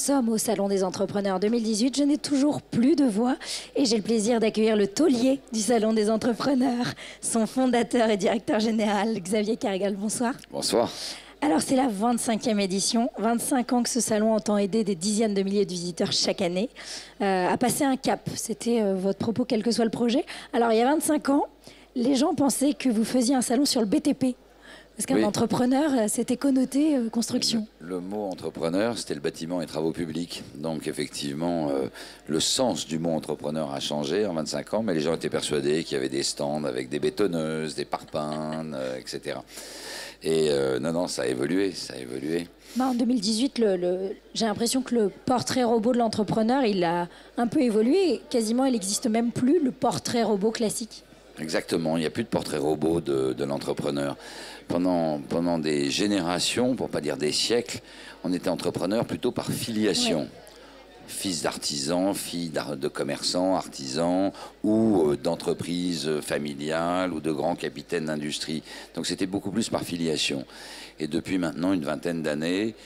sommes au Salon des Entrepreneurs 2018. Je n'ai toujours plus de voix et j'ai le plaisir d'accueillir le taulier du Salon des Entrepreneurs, son fondateur et directeur général, Xavier Carregal. Bonsoir. Bonsoir. Alors, c'est la 25e édition. 25 ans que ce salon entend aider des dizaines de milliers de visiteurs chaque année à passer un cap. C'était votre propos, quel que soit le projet. Alors, il y a 25 ans, les gens pensaient que vous faisiez un salon sur le BTP. Parce qu'un entrepreneur, c'était connoté construction. Le mot entrepreneur, c'était le bâtiment et travaux publics. Donc effectivement, le sens du mot entrepreneur a changé en 25 ans, mais les gens étaient persuadés qu'il y avait des stands avec des bétonneuses, des parpaings, etc. Et non, ça a évolué, ça a évolué. En 2018, j'ai l'impression que le portrait robot de l'entrepreneur, il a un peu évolué. Quasiment, il n'existe même plus le portrait robot classique. Exactement, il n'y a plus de portrait robot de l'entrepreneur. Pendant des générations, pour ne pas dire des siècles, on était entrepreneur plutôt par filiation. Ouais. Fils d'artisans, filles de commerçants, artisans ou d'entreprises familiales ou de grands capitaines d'industrie. Donc c'était beaucoup plus par filiation. Et depuis maintenant une vingtaine d'années,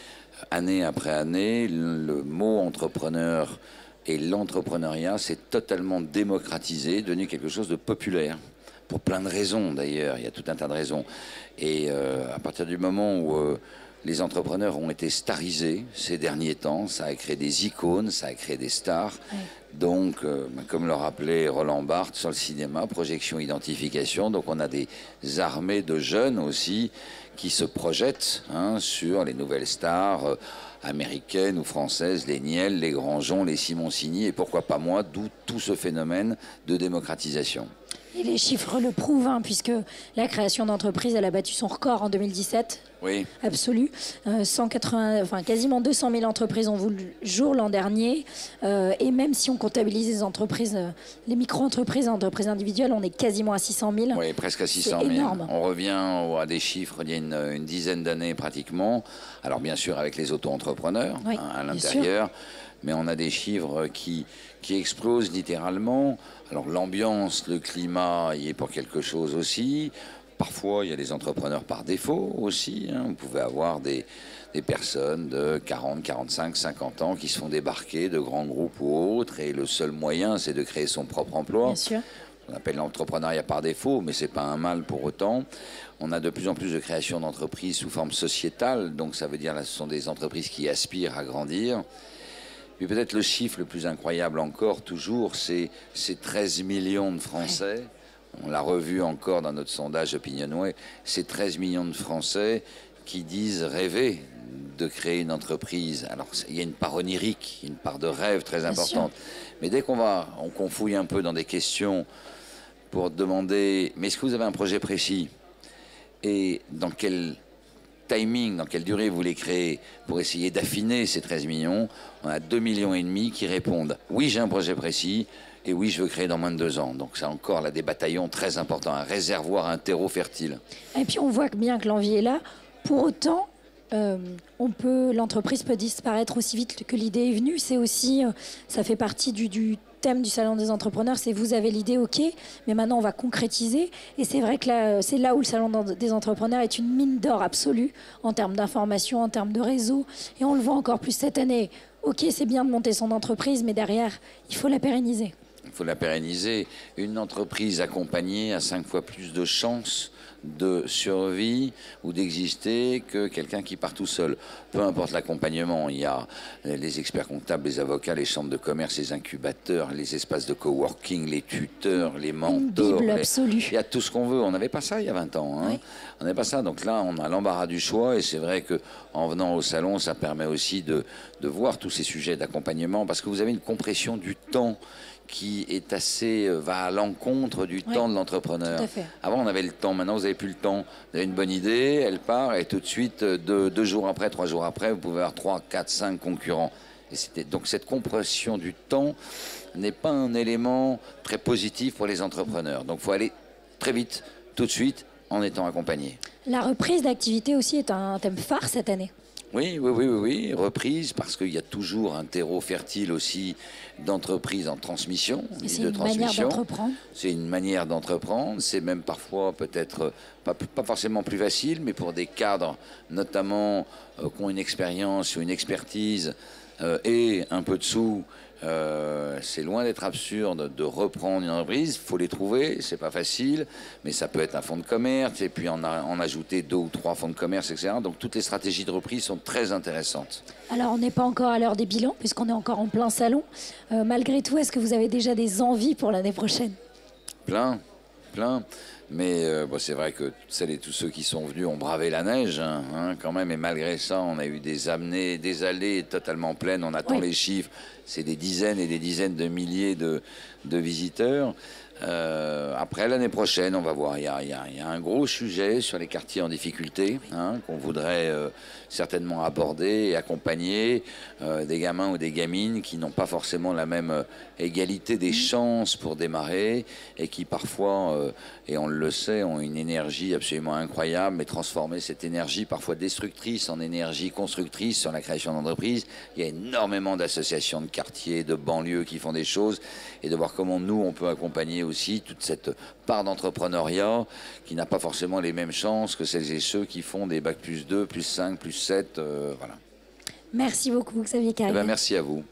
année après année, le mot entrepreneur et l'entrepreneuriat s'est totalement démocratisé, devenu quelque chose de populaire. Pour plein de raisons d'ailleurs, il y a tout un tas de raisons. Et à partir du moment où les entrepreneurs ont été starisés ces derniers temps, ça a créé des icônes, ça a créé des stars. Oui. Donc, comme le rappelait Roland Barthes sur le cinéma, projection, identification. Donc on a des armées de jeunes aussi qui se projettent sur les nouvelles stars américaines ou françaises, les Niel, les Grandjean, les Simoncini, et pourquoi pas moi, d'où tout ce phénomène de démocratisation. Et les chiffres le prouvent, puisque la création d'entreprises, elle a battu son record en 2017. Oui. Absolu. Quasiment 200 000 entreprises ont vu le jour l'an dernier. Et même si on comptabilise les entreprises, les micro-entreprises, entreprises individuelles, on est quasiment à 600 000. Oui, presque à 600 000. C'est énorme. On revient à des chiffres d'il y a une dizaine d'années pratiquement. Alors bien sûr avec les auto-entrepreneurs à l'intérieur. Mais on a des chiffres qui explosent littéralement. Alors l'ambiance, le climat y est pour quelque chose aussi. Parfois, il y a des entrepreneurs par défaut aussi. Vous pouvez avoir des personnes de 40, 45, 50 ans qui se font débarquer de grands groupes ou autres. Et le seul moyen, c'est de créer son propre emploi. Bien sûr. On appelle l'entrepreneuriat par défaut, mais ce n'est pas un mal pour autant. On a de plus en plus de création d'entreprises sous forme sociétale. Donc ça veut dire que ce sont des entreprises qui aspirent à grandir. Puis peut-être le chiffre le plus incroyable encore, toujours, c'est 13 millions de Français. On l'a revu encore dans notre sondage Opinionway. C'est 13 millions de Français qui disent rêver de créer une entreprise. Alors, il y a une part onirique, une part de rêve très importante. Mais dès qu'on fouille un peu dans des questions pour demander, mais est-ce que vous avez un projet précis? Et dans quel timing, dans quelle durée vous voulez créer pour essayer d'affiner ces 13 millions, on a 2,5 millions qui répondent « Oui, j'ai un projet précis et oui, je veux créer dans moins de 2 ans ». Donc c'est encore là des bataillons très importants, un réservoir, un terreau fertile. Et puis on voit bien que l'envie est là. Pour autant, l'entreprise peut disparaître aussi vite que l'idée est venue. C'est aussi, ça fait partie du thème du Salon des Entrepreneurs, c'est vous avez l'idée, ok, mais maintenant on va concrétiser. Et c'est vrai que c'est là où le Salon des Entrepreneurs est une mine d'or absolue en termes d'information, en termes de réseau. Et on le voit encore plus cette année. Ok, c'est bien de monter son entreprise, mais derrière, il faut la pérenniser. Il faut la pérenniser. Une entreprise accompagnée a 5 fois plus de chances de survie ou d'exister que quelqu'un qui part tout seul. Peu importe l'accompagnement, il y a les experts comptables, les avocats, les chambres de commerce, les incubateurs, les espaces de coworking, les tuteurs, les mentors. Une bible absolue. Il y a tout ce qu'on veut. On n'avait pas ça il y a 20 ans. Oui. On n'avait pas ça. Donc là, on a l'embarras du choix et c'est vrai qu'en venant au salon, ça permet aussi de voir tous ces sujets d'accompagnement parce que vous avez une compression du temps qui est va à l'encontre du temps de l'entrepreneur. Avant, on avait le temps. Maintenant, vous n'avez plus le temps. Vous avez une bonne idée, elle part, et tout de suite, 2 jours après, 3 jours après, vous pouvez avoir 3, 4, 5 concurrents. Et donc, cette compression du temps n'est pas un élément très positif pour les entrepreneurs. Donc, il faut aller très vite, tout de suite, en étant accompagné. La reprise d'activité aussi est un thème phare cette année. Oui, reprise, parce qu'il y a toujours un terreau fertile aussi d'entreprise en transmission. C'est une manière d'entreprendre. C'est une manière d'entreprendre, c'est même parfois peut-être pas forcément plus facile, mais pour des cadres notamment qui ont une expérience ou une expertise, et un peu de sous, c'est loin d'être absurde de reprendre une entreprise. Il faut les trouver, c'est pas facile, mais ça peut être un fonds de commerce et puis en ajouter 2 ou 3 fonds de commerce, etc. Donc toutes les stratégies de reprise sont très intéressantes. Alors, on n'est pas encore à l'heure des bilans, puisqu'on est encore en plein salon. Malgré tout, est-ce que vous avez déjà des envies pour l'année prochaine? Plein. Mais bon, c'est vrai que celles et tous ceux qui sont venus ont bravé la neige, quand même. Et malgré ça, on a eu des allées totalement pleines. On attend les chiffres. C'est des dizaines et des dizaines de milliers de visiteurs. Après, l'année prochaine, on va voir. Il y a un gros sujet sur les quartiers en difficulté qu'on voudrait certainement aborder et accompagner des gamins ou des gamines qui n'ont pas forcément la même égalité des chances pour démarrer et qui parfois, et on le sait, ont une énergie absolument incroyable, mais transformer cette énergie parfois destructrice en énergie constructrice sur la création d'entreprises. Il y a énormément d'associations de quartiers, de banlieues qui font des choses et de voir comment nous, on peut accompagner aussi toute cette part d'entrepreneuriat qui n'a pas forcément les mêmes chances que celles et ceux qui font des bac+2, +5, +7, voilà. Merci beaucoup, Xavier Carrière. Merci à vous.